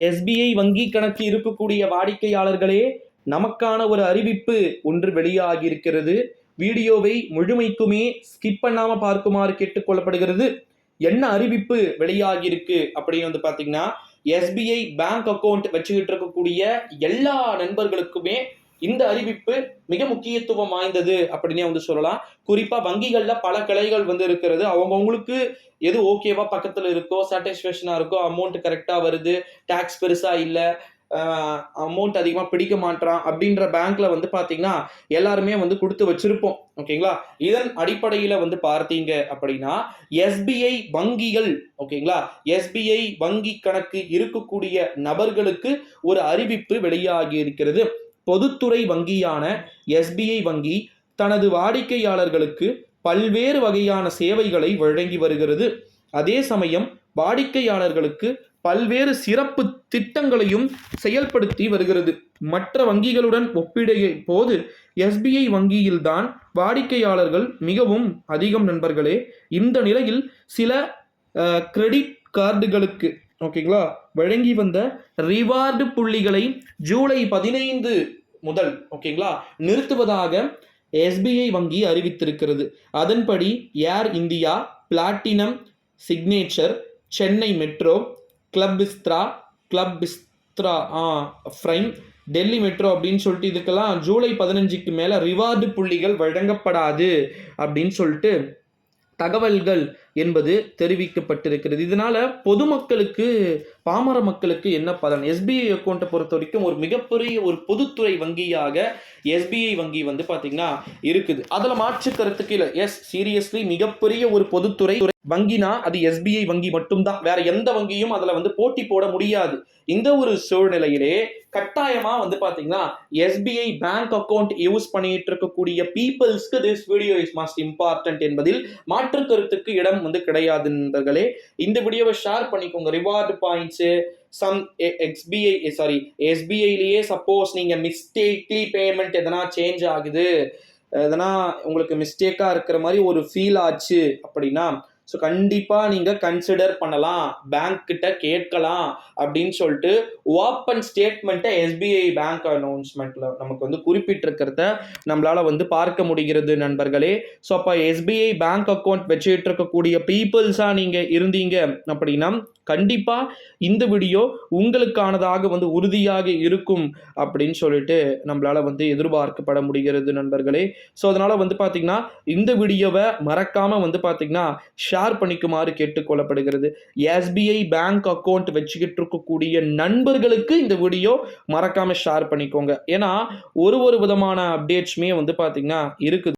SBI வங்கி கணக்கு இருக்கக்கூடிய வாடிக்கையாளர்களே, நமக்கான ஒரு அறிவிப்பு ஒன்று வெளியாகி இருக்கிறது. வீடியோவை முழுமைக்குமே ஸ்கிப் பண்ணாம பார்க்குமாறு கேட்டுக்கொள்ளப்படுகிறது. என்ன அறிவிப்பு வெளியாகி இருக்கு அப்படின்னு வந்து பாத்தீங்கன்னா, எஸ்பிஐ பேங்க் அக்கௌண்ட் வச்சுக்கிட்டு இருக்கக்கூடிய எல்லா நண்பர்களுக்குமே இந்த அறிவிப்பு மிக முக்கியத்துவம் வாய்ந்தது அப்படின்னே வந்து சொல்லலாம். குறிப்பா வங்கிகள்ல பல கிளைகள் வந்து இருக்கிறது. அவங்கவுங்களுக்கு எது ஓகேவா பக்கத்துல இருக்கோ, சாட்டிஸ்ஃபேக்ஷனா இருக்கோ, அமௌண்ட் கரெக்டா வருது, டாக்ஸ் பெருசா இல்ல, அமௌண்ட் அதிகமா பிடிக்க மாட்டான் அப்படின்ற பேங்க்ல வந்து பாத்தீங்கன்னா எல்லாருமே வந்து கொடுத்து வச்சிருப்போம். ஓகேங்களா? இதன் அடிப்படையில வந்து பார்த்தீங்க அப்படின்னா எஸ்பிஐ வங்கிகள், ஓகேங்களா, எஸ்பிஐ வங்கி கணக்கு இருக்கக்கூடிய நபர்களுக்கு ஒரு அறிவிப்பு வெளியாகி இருக்கிறது. பொதுத்துறை வங்கியான எஸ்பிஐ வங்கி தனது வாடிக்கையாளர்களுக்கு பல்வேறு வகையான சேவைகளை வழங்கி வருகிறது. அதே சமயம் வாடிக்கையாளர்களுக்கு பல்வேறு சிறப்பு திட்டங்களையும் செயல்படுத்தி வருகிறது. மற்ற வங்கிகளுடன் ஒப்பிடும் போது எஸ்பிஐ வங்கியில்தான் வாடிக்கையாளர்கள் மிகவும் அதிகம் நண்பர்களே. இந்த நிலையில் சில கிரெடிட் கார்டுகளுக்கு, ஓகேங்களா, வழங்கி வந்த ரிவார்டு புள்ளிகளை ஜூலை 15 முதல், ஓகேங்களா, நிறுத்துவதாக எஸ்பிஐ வங்கி அறிவித்திருக்கிறது. அதன்படி Air India, platinum, signature, Chennai metro, club Vistara prime, Delhi metro அப்படின்னு சொல்லிட்டு இதுக்கெல்லாம் ஜூலை 15க்கு மேலே ரிவார்டு புள்ளிகள் வழங்கப்படாது அப்படின்னு சொல்லிட்டு தகவல்கள் என்பது தெரிவிக்கப்பட்டிருக்கிறது. இதனால பொதுமக்களுக்கு, பாமர மக்களுக்கு என்ன பலன்? எஸ்பிஐ அக்கௌண்ட்டை பொறுத்த வரைக்கும் ஒரு மிகப்பெரிய ஒரு பொதுத்துறை வங்கியாக எஸ்பிஐ வங்கி வந்து பார்த்தீங்கன்னா இருக்குது. அதில் மாற்று கருத்துக்கு இல்லை. எஸ், சீரியஸ்லி மிகப்பெரிய ஒரு பொதுத்துறை வங்கினா அது எஸ்பிஐ வங்கி மட்டும்தான். வேற எந்த வங்கியும் அதில் வந்து போட்டி போட முடியாது. இந்த ஒரு சூழ்நிலையிலே கட்டாயமா வந்து பாத்தீங்கன்னா எஸ்பிஐ பேங்க் அக்கௌண்ட் யூஸ் பண்ணிட்டு இருக்கக்கூடிய பீப்புள்ஸ்க்கு this video is must important என்பதில் மாற்று கருத்துக்கு இடம் வந்து கிடையாது நண்பர்களே. இந்த வீடியோவை ஷேர் பண்ணிக்கோங்க. ரிவார்டு பாயிண்ட்ஸ் எஸ்பிஐலேயே சப்போஸ் நீங்க மிஸ்டேக்லி பேமெண்ட் எதனா சேஞ்ச் ஆகுது, எதனா உங்களுக்கு மிஸ்டேக்கா இருக்கிற மாதிரி ஒரு ஃபீல் ஆச்சு அப்படின்னா ஸோ கண்டிப்பாக நீங்கள் கன்சிடர் பண்ணலாம், பேங்க் கிட்ட கேட்கலாம் அப்படின்னு சொல்லிட்டு ஓப்பன் ஸ்டேட்மெண்ட்டை எஸ்பிஐ பேங்க் அனௌன்ஸ்மெண்ட்ல நமக்கு வந்து குறிப்பிட்டிருக்கிறத நம்மளால வந்து பார்க்க முடிகிறது நண்பர்களே. ஸோ அப்போ எஸ்பிஐ பேங்க் அக்கௌண்ட் வச்சுட்டு இருக்கக்கூடிய பீப்புள்ஸாக நீங்கள் இருந்தீங்க அப்படின்னா கண்டிப்பாக இந்த வீடியோ உங்களுக்கானதாக வந்து உறுதியாக இருக்கும் அப்படின்னு சொல்லிட்டு நம்மளால வந்து எதிர்பார்க்கப்பட முடிகிறது நண்பர்களே. ஸோ அதனால வந்து பார்த்தீங்கன்னா இந்த வீடியோவை மறக்காம வந்து பார்த்தீங்கன்னா ஷேர் பண்ணிக்குமாறு கேட்டுக்கொள்ளப்படுகிறது. எஸ்பிஐ பேங்க் அக்கௌண்ட் வச்சுக்கிட்டு இருக்கக்கூடிய நண்பர்களுக்கு இந்த வீடியோ மறக்காம ஷேர் பண்ணிக்கோங்க. ஏன்னா ஒரு விதமான அப்டேட்ஸுமே வந்து பார்த்தீங்கன்னா இருக்குது.